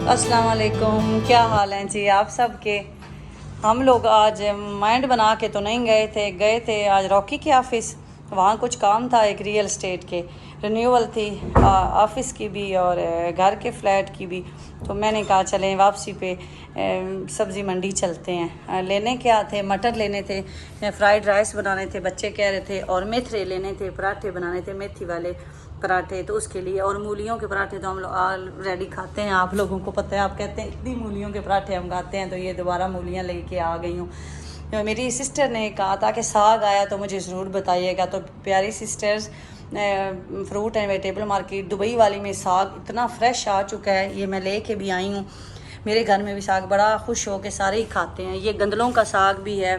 अस्सलाम वालेकुम, क्या हाल हैं जी आप सबके। हम लोग आज माइंड बना के तो नहीं गए थे आज रॉकी के ऑफ़िस। वहाँ कुछ काम था, एक रियल एस्टेट के रिन्यूअल थी ऑफ़िस की भी और घर के फ्लैट की भी। तो मैंने कहा चलें वापसी पे सब्ज़ी मंडी चलते हैं। लेने क्या थे, मटर लेने थे, फ्राइड राइस बनाने थे, बच्चे कह रहे थे, और मेथरे लेने थे, पराठे बनाने थे, मेथी वाले पराठे, तो उसके लिए। और मूलियों के पराठे तो हम लोग ऑलरेडी खाते हैं, आप लोगों को पता है। आप कहते हैं इतनी मूलियों के पराठे हम खाते हैं, तो ये दोबारा मूलियाँ लेके आ गई हूँ। तो मेरी सिस्टर ने कहा था कि साग आया तो मुझे ज़रूर बताइएगा। तो प्यारी sisters, fruit and vegetable market Dubai वाली में साग इतना फ्रेश आ चुका है, ये मैं लेके भी आई हूँ। मेरे घर में भी साग बड़ा खुश हो के सारे ही खाते हैं। ये गंदलों का साग भी है,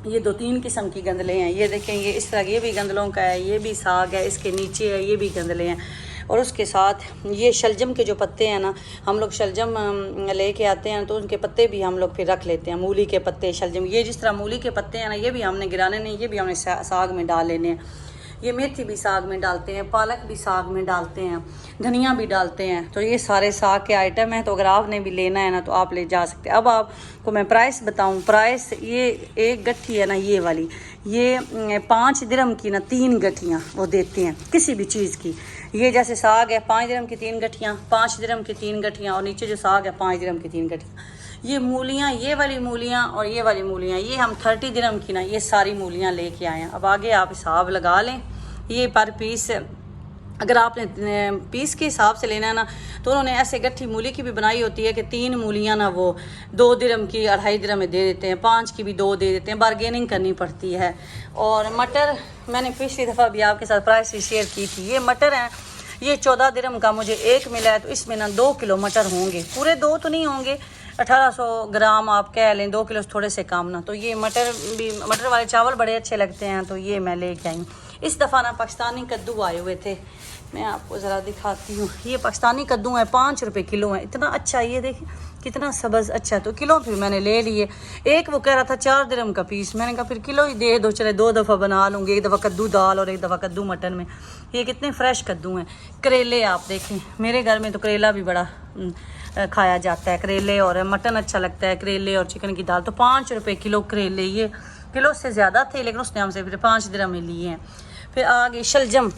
ये 2-3 किस्म की गंदले हैं। ये देखें, ये इस तरह, ये भी गंदलों का है, ये भी साग है, इसके नीचे है, ये भी गंदले हैं। और उसके साथ ये शलजम के जो पत्ते हैं ना, हम लोग शलजम लेके आते हैं तो उनके पत्ते भी हम लोग फिर रख लेते हैं। मूली के पत्ते, शलजम, ये जिस तरह मूली के पत्ते हैं ना, ये भी हमने गिराने नहीं, ये भी हमने साग में डाल लेने हैं। ये मेथी भी साग में डालते हैं, पालक भी साग में डालते हैं, धनिया भी डालते हैं। तो ये सारे साग के आइटम हैं। तो अगर आपने भी लेना है ना तो आप ले जा सकते हैं। अब आपको मैं प्राइस बताऊं। प्राइस, ये एक गट्ठी है ना, ये वाली, ये 5 दिरहम की ना 3 गट्ठियाँ वो देते हैं किसी भी चीज़ की। ये जैसे साग है 5 दिरहम की 3 गट्ठियाँ, 5 दिरहम की 3 गट्ठियाँ, और नीचे जो साग है 5 दिरहम की 3 गट्ठियाँ। ये मूलियाँ, ये वाली मूलियाँ और ये वाली मूलियाँ, ये हम 30 दिरहम की ना ये सारी मूलियाँ लेके आए हैं। अब आगे आप हिसाब लगा लें। ये पर पीस, अगर आपने पीस के हिसाब से लेना है ना, तो उन्होंने ऐसे गट्ठी मूली की भी बनाई होती है कि 3 मूलियाँ ना वो 2 दिरहम की 2.5 दिरहम में दे देते हैं, 5 की भी 2 दे देते हैं, बारगेनिंग करनी पड़ती है। और मटर मैंने पिछली दफ़ा भी आपके साथ प्राइस शेयर की थी। ये मटर हैं, ये 14 दिरहम का मुझे एक मिला है। तो इसमें ना 2 किलो मटर होंगे, पूरे 2 तो नहीं होंगे, 1800 ग्राम आप कह लें, 2 किलो से थोड़े से कम ना। तो ये मटर भी, मटर वाले चावल बड़े अच्छे लगते हैं, तो ये मैं लेके आई हूँ। इस दफ़ा ना पाकिस्तानी कद्दू आए हुए थे, मैं आपको ज़रा दिखाती हूँ। ये पाकिस्तानी कद्दू है, 5 रुपये किलो है। इतना अच्छा, ये देखिए कितना सब्ज़ अच्छा। तो किलो फिर मैंने ले लिए। एक वो कह रहा था 4 दिरहम का पीस, मैंने कहा फिर किलो ही दे दो, चले 2 दफ़ा बना लूँगी, एक दफ़ा कद्दू दाल और एक दफ़ा कद्दू मटन में। ये कितने फ्रेश कद्दू हैं। करेले आप देखें, मेरे घर में तो करेला भी बड़ा खाया जाता है, करेले और मटन अच्छा लगता है, करेले और चिकन की दाल। तो 5 रुपये किलो करेले, ये किलो से ज़्यादा थे, लेकिन उसने हमसे फिर 5 दिरहम में लिए हैं। फिर आगे शलजम,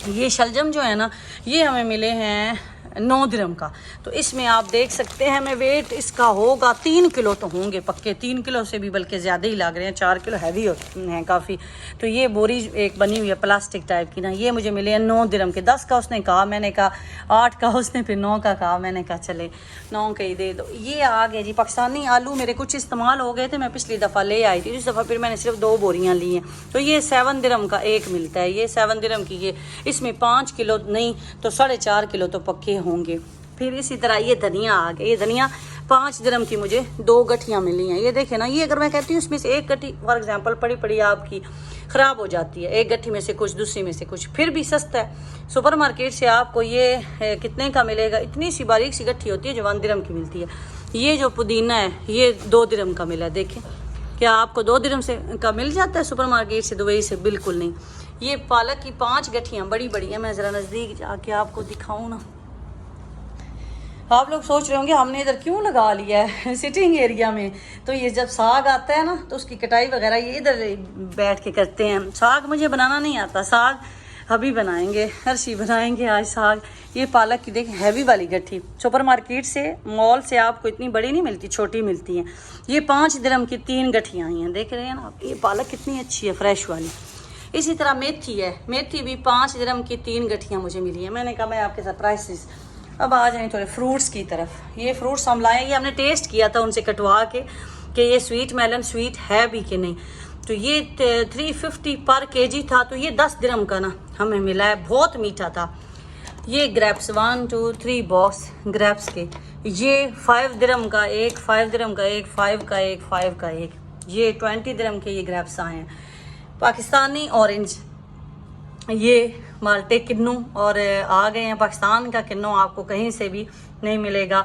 ये शलजम जो है ना, ये हमें मिले हैं 9 दिरहम का। तो इसमें आप देख सकते हैं, हमें वेट इसका होगा 3 किलो तो होंगे पक्के, 3 किलो से भी बल्कि ज़्यादा ही लग रहे हैं, 4 किलो हैवी हैं काफ़ी। तो ये बोरी एक बनी हुई है प्लास्टिक टाइप की ना, ये मुझे मिले हैं 9 दिरहम के। 10 का उसने कहा, मैंने कहा 8 का, उसने फिर 9 का कहा, मैंने कहा चले 9 के ही दे दो। ये आ गया जी पाकिस्तानी आलू, मेरे कुछ इस्तेमाल हो गए थे, मैं पिछली दफ़ा ले आई थी, इस दफ़ा फिर मैंने सिर्फ 2 बोरियाँ ली हैं। तो ये 7 दिरहम का एक मिलता है, ये 7 दिरहम की। ये इसमें 5 किलो नहीं तो 4.5 किलो तो पक्के होंगे। फिर इसी तरह ये धनिया आ गया। ये धनिया 5 दिरहम की मुझे 2 गट्ठियाँ मिली हैं। ये देखें ना, ये अगर मैं कहती हूँ इसमें से एक गट्ठी फॉर एग्जांपल पड़ी पड़ी आपकी ख़राब हो जाती है, एक गट्ठी में से कुछ, दूसरी में से कुछ, फिर भी सस्ता है। सुपर मार्केट से आपको ये कितने का मिलेगा, इतनी सी बारीक सी गट्ठी होती है जो 1 दिरहम की मिलती है। ये जो पुदीना है ये 2 दिरहम का मिला है। देखें, क्या आपको 2 दिरहम से का मिल जाता है सुपर मार्केट से, दुबई से? बिल्कुल नहीं। ये पालक की 5 गट्ठियाँ बड़ी बड़ी हैं, मैं ज़रा नज़दीक जाके आपको दिखाऊँ ना। आप लोग सोच रहे होंगे हमने इधर क्यों लगा लिया है सिटिंग एरिया में। तो ये जब साग आता है ना, तो उसकी कटाई वगैरह ये इधर बैठ के करते हैं। साग मुझे बनाना नहीं आता, साग अभी बनाएंगे, हर्षी बनाएंगे आज साग। ये पालक की देखें हैवी वाली गट्ठी, सुपर मार्केट से, मॉल से आपको इतनी बड़ी नहीं मिलती, छोटी मिलती हैं। ये 5 दिरहम की 3 गट्ठियाँ आई हैं, देख रहे हैं ना आप। ये पालक कितनी अच्छी है, फ्रेश वाली। इसी तरह मेथी है, मेथी भी 5 दिरहम की 3 गट्ठियाँ मुझे मिली हैं। मैंने कहा मैं आपके साथ प्राइसेस। अब आ जाएं थोड़े फ्रूट्स की तरफ। ये फ्रूट्स हम लाए, ये हमने टेस्ट किया था उनसे कटवा के कि ये स्वीट मेलन स्वीट है भी कि नहीं। तो ये 350 पर केजी था, तो ये 10 दिरहम का ना हमें मिला है, बहुत मीठा था। ये ग्रेप्स 1 2 3 बॉक्स ग्रेप्स के, ये 5 दिरहम का एक, 5 दिरहम का एक, 5 का एक, 5 का एक। ये 20 दिरहम के ये ग्रेप्स आए हैं। पाकिस्तानी ऑरेंज, ये माल्टे किन्नू, और आ गए हैं पाकिस्तान का किन्नू, आपको कहीं से भी नहीं मिलेगा।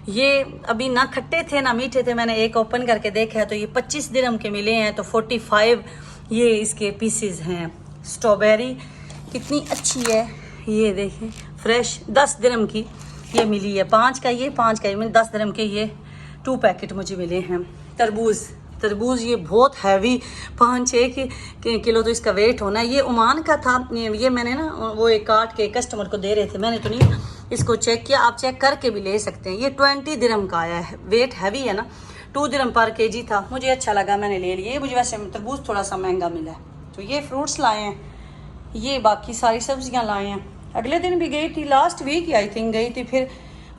ये अभी ना खट्टे थे ना मीठे थे, मैंने एक ओपन करके देखा है तो ये 25 दिरहम के मिले हैं। तो 45 ये इसके पीसेस हैं। स्ट्रॉबेरी कितनी अच्छी है, ये देखें फ्रेश, 10 दिरहम की ये मिली है 5 का, ये 5 का, ये 10 dirham के ये 2 पैकेट मुझे मिले हैं। तरबूज ये बहुत हैवी 5-6 किलो तो इसका वेट होना है। ये ओमान का था, ये मैंने ना वो एक काट के कस्टमर को दे रहे थे, मैंने तो नहीं इसको चेक किया, आप चेक करके भी ले सकते हैं। ये 20 dirham का आया है, वेट हैवी है ना, 2 dirham पर kg था, मुझे अच्छा लगा, मैंने ले लिया। मुझे वैसे तरबूज थोड़ा सा महंगा मिला है। तो ये फ्रूट्स लाए हैं, ये बाकी सारी सब्जियां लाए हैं। अगले दिन भी गई थी, लास्ट वीक आई थिंक गई थी फिर।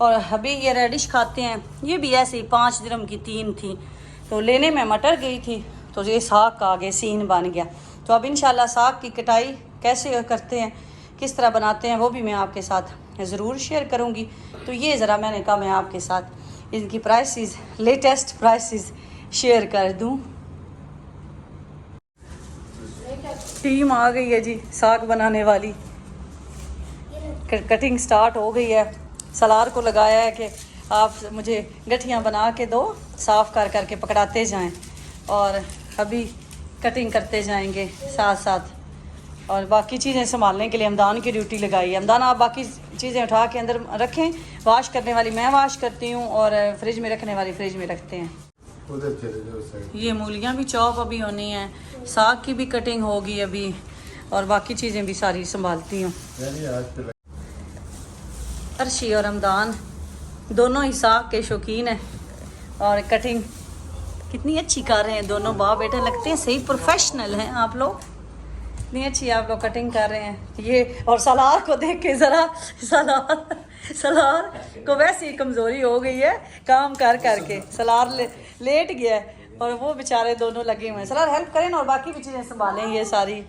और अभी ये रेडिश खाते हैं, ये भी ऐसे ही 5 dirham की 3 थी। तो लेने में मटर गई थी तो ये साग का आगे सीन बन गया। तो अब इंशाल्लाह साग की कटाई कैसे करते हैं, किस तरह बनाते हैं, वो भी मैं आपके साथ ज़रूर शेयर करूँगी। तो ये ज़रा मैंने कहा मैं आपके साथ इनकी प्राइसेस, लेटेस्ट प्राइसेस शेयर कर दूँ। टीम आ गई है जी साग बनाने वाली, कटिंग स्टार्ट हो गई है। सलार को लगाया है कि आप मुझे गठियाँ बना के दो, साफ़ कर करके पकड़ाते जाएं और अभी कटिंग करते जाएंगे साथ साथ। और बाकी चीज़ें संभालने के लिए हमदान की ड्यूटी लगाई है। हमदान आप बाकी चीज़ें उठा के अंदर रखें, वाश करने वाली मैं वाश करती हूँ और फ्रिज में रखने वाली फ्रिज में रखते हैं। ये मूलियाँ भी चॉप अभी होनी है, साग की भी कटिंग होगी अभी, और बाकी चीज़ें भी सारी संभालती हूँ। अर्शी और हमदान दोनों ही साग के शौकीन हैं और कटिंग कितनी अच्छी कर रहे हैं दोनों बाप बेटे, लगते हैं सही प्रोफेशनल हैं आप लोग, इतनी अच्छी आप लोग कटिंग कर रहे हैं। ये और सलार को देख के ज़रा सलार को वैसे ही कमज़ोरी हो गई है काम कर करके, सलार लेट गया है और वो बेचारे दोनों लगे हुए हैं। सलार हेल्प करें ना और बाकी भी चीज़ें संभालें ये सारी।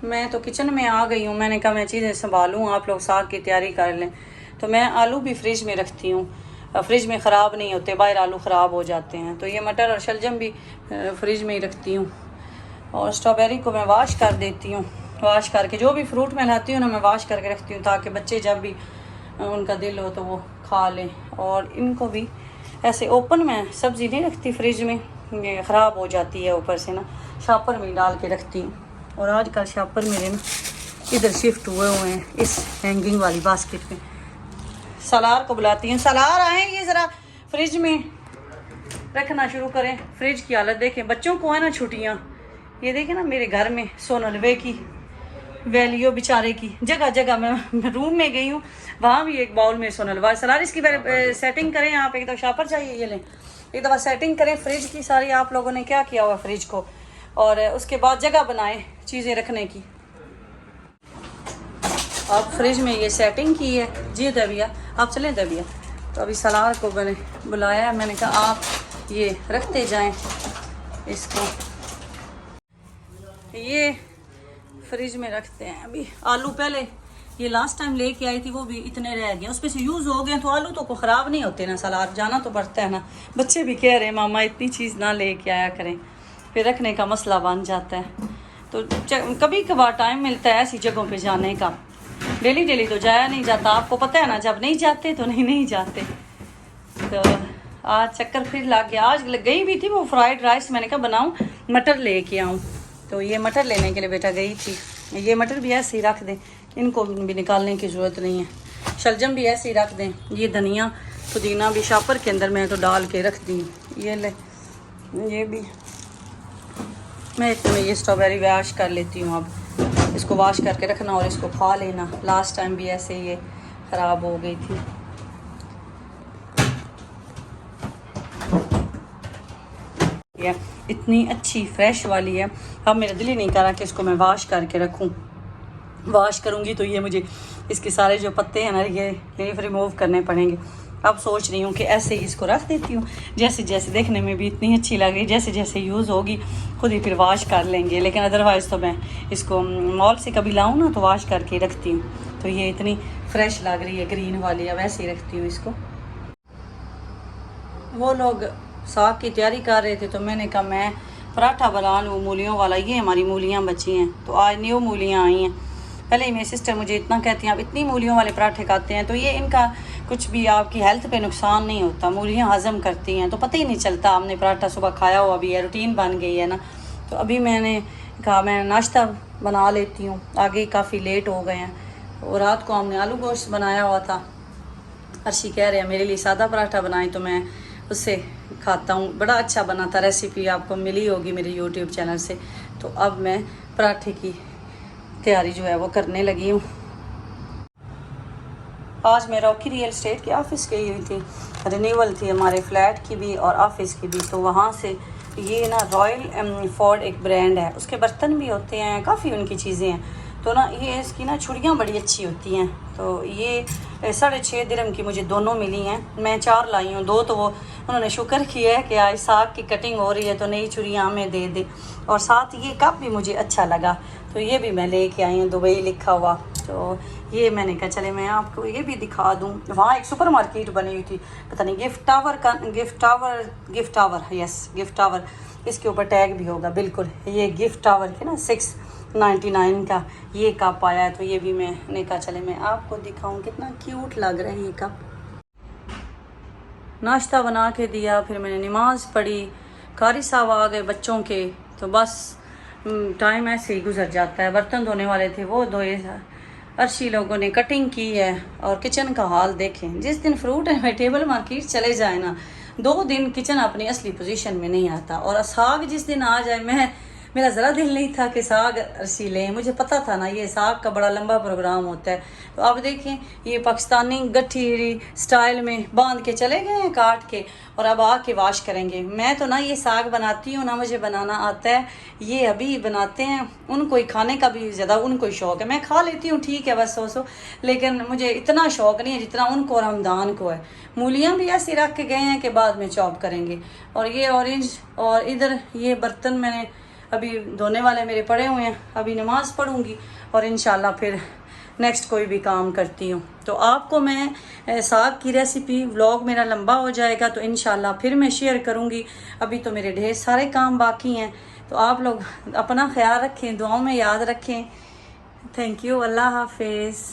मैं तो किचन में आ गई हूँ, मैंने कहा मैं चीज़ें संभालूँ, आप लोग साग की तैयारी कर लें। तो मैं आलू भी फ्रिज में रखती हूँ, फ्रिज में ख़राब नहीं होते, बाहर आलू ख़राब हो जाते हैं। तो ये मटर और शलजम भी फ्रिज में ही रखती हूँ। और स्ट्रॉबेरी को मैं वाश कर देती हूँ, वाश करके जो भी फ्रूट मैं लाती हूँ ना मैं वाश करके रखती हूँ ताकि बच्चे जब भी उनका दिल हो तो वो खा लें। और इनको भी ऐसे ओपन में सब्ज़ी नहीं रखती फ्रिज में, ये ख़राब हो जाती है, ऊपर से ना शापर में डाल के रखती हूँ। और आजकल शापर मेरे ना इधर शिफ्ट हुए हैं इस हैंगिंग वाली बास्केट में। सलार को बुलाती हूँ, सलार आए ये ज़रा फ्रिज में रखना शुरू करें। फ्रिज की हालत देखें, बच्चों को है ना छुट्टियाँ, ये देखें ना मेरे घर में सोनलवे की वैलियो बेचारे की जगह जगह। मैं रूम में गई हूँ, वहाँ भी एक बाउल में सोनलवा। सलार इसकी सेटिंग करें आप, एक दफ़ा शापर चाहिए ये लें, एक दफ़ा सेटिंग करें फ्रिज की सारी। आप लोगों ने क्या किया हुआ फ्रिज को, और उसके बाद जगह बनाएं चीज़ें रखने की। आप फ्रिज में ये सेटिंग की है जी दबिया, आप चलें दबिया। तो अभी सलार को मैंने बुलाया, मैंने कहा आप ये रखते जाएं इसको, ये फ्रिज में रखते हैं। अभी आलू पहले ये लास्ट टाइम लेके आई थी, वो भी इतने रह गए, उस पर से यूज़ हो गए। तो आलू तो ख़राब नहीं होते ना, सलार जाना तो पड़ता है ना। बच्चे भी कह रहे हैं मामा इतनी चीज़ ना लेके आया करें, फिर रखने का मसला बन जाता है। तो कभी कभार टाइम मिलता है ऐसी जगहों पे जाने का, डेली डेली तो जाया नहीं जाता, आपको पता है ना, जब नहीं जाते तो नहीं जाते। तो आज चक्कर फिर ला के आज गई भी थी, वो फ्राइड राइस मैंने कहा बनाऊं, मटर लेके आऊं। तो ये मटर लेने के लिए बेटा गई थी। ये मटर भी ऐसे ही रख दें, इनको भी निकालने की ज़रूरत नहीं है। शलजम भी ऐसे ही रख दें। ये धनिया पुदीना भी शापर के अंदर मैं तो डाल के रख दी। ये ले, ये भी मैं इतने ये स्ट्रॉबेरी वॉश कर लेती हूँ। अब इसको वॉश करके रखना और इसको खा लेना। लास्ट टाइम भी ऐसे ये ख़राब हो गई थी। ये इतनी अच्छी फ्रेश वाली है, अब मेरा दिल ही नहीं कर रहा कि इसको मैं वॉश करके रखूँ। वॉश करूँगी तो ये मुझे इसके सारे जो पत्ते हैं ना ये रिमूव करने पड़ेंगे। अब सोच रही हूँ कि ऐसे ही इसको रख देती हूँ, जैसे जैसे देखने में भी इतनी अच्छी लग रही है, जैसे जैसे यूज़ होगी खुद ही फिर वॉश कर लेंगे। लेकिन अदरवाइज़ तो मैं इसको मॉल से कभी लाऊँ ना तो वॉश करके रखती हूँ। तो ये इतनी फ्रेश लग रही है ग्रीन वाली, अब ऐसे ही रखती हूँ इसको। वो लोग साग की तैयारी कर रहे थे तो मैंने कहा मैं पराठा बना लूँ मूलियों वाला। ये हमारी मूलियाँ बची हैं तो आज न्यू मूलियाँ आई हैं। पहले ही मेरी सिस्टर मुझे इतना कहती हैं आप इतनी मूलियों वाले पराठे खाते हैं, तो ये इनका कुछ भी आपकी हेल्थ पे नुकसान नहीं होता, मूलियाँ हज़म करती हैं, तो पता ही नहीं चलता हमने पराठा सुबह खाया हुआ भी है, रूटीन बन गई है ना। तो अभी मैंने कहा मैं नाश्ता बना लेती हूँ, आगे काफ़ी लेट हो गए हैं। और रात को हमने आलू गोश्त बनाया हुआ था। अर्शी कह रहे हैं मेरे लिए सादा पराठा बनाएं, तो मैं उससे खाता हूँ। बड़ा अच्छा बना था, रेसिपी आपको मिली होगी मेरे यूट्यूब चैनल से। तो अब मैं पराठे की तैयारी जो है वो करने लगी हूँ। आज मैं रॉकी रियल एस्टेट के ऑफ़िस गई हुई थी, रिन्यूअल थी हमारे फ्लैट की भी और ऑफ़िस की भी। तो वहाँ से ये ना रॉयल फोर्ड एक ब्रांड है, उसके बर्तन भी होते हैं, काफ़ी उनकी चीज़ें हैं। तो ना ये इसकी ना छुरियाँ बड़ी अच्छी होती हैं। तो ये 6.5 दिरहम की मुझे दोनों मिली हैं। मैं 4 लाई हूँ, 2 तो वो उन्होंने शुक्र किया है कि आज साग की कटिंग हो रही है तो नई छुरियाँ हमें दे दे। और साथ ये कप भी मुझे अच्छा लगा, तो ये भी मैं लेके आई हूँ, दुबई लिखा हुआ। तो ये मैंने कहा चले मैं आपको ये भी दिखा दूँ। वहाँ एक सुपर मार्केट बनी हुई थी, पता नहीं gift tower yes gift tower, इसके ऊपर टैग भी होगा बिल्कुल। ये गिफ्ट टावर के ना 699 का ये कप आया है। तो ये भी मैंने कहा चले मैं आपको दिखाऊं, कितना क्यूट लग रहा है ये कप। नाश्ता बना के दिया, फिर मैंने नमाज़ पढ़ी, कारी साहब आ गए बच्चों के। तो बस टाइम ऐसे ही गुजर जाता है। बर्तन धोने वाले थे वो धोए, अर्शी लोगों ने कटिंग की है। और किचन का हाल देखें, जिस दिन फ्रूट एंड वेजिटेबल मार्केट चले जाए ना, 2 दिन किचन अपनी असली पोजीशन में नहीं आता। और साग जिस दिन आ जाए, मेरा ज़रा दिल नहीं था कि साग अर्शी लें, मुझे पता था ना ये साग का बड़ा लंबा प्रोग्राम होता है। तो अब देखें ये पाकिस्तानी गठी स्टाइल में बांध के चले गए हैं काट के, और अब आके वाश करेंगे। मैं तो ना ये साग बनाती हूँ ना, मुझे बनाना आता है, ये अभी बनाते हैं। उनको ही खाने का भी ज़्यादा उनको ही शौक़ है, मैं खा लेती हूँ ठीक है बस सो, लेकिन मुझे इतना शौक़ नहीं है जितना उनको और हमदान को है। मूलियाँ भी ऐसे रख के गए हैं कि बाद में चॉप करेंगे। और ये ऑरेंज, और इधर ये बर्तन मैंने अभी धोने वाले मेरे पड़े हुए हैं, अभी नमाज़ पढ़ूंगी और इंशाल्लाह फिर नेक्स्ट कोई भी काम करती हूँ। तो आपको मैं साग की रेसिपी, व्लॉग मेरा लंबा हो जाएगा तो इंशाल्लाह फिर मैं शेयर करूँगी। अभी तो मेरे ढेर सारे काम बाकी हैं। तो आप लोग अपना ख्याल रखें, दुआओं में याद रखें। थैंक यू, अल्लाह हाफिज़।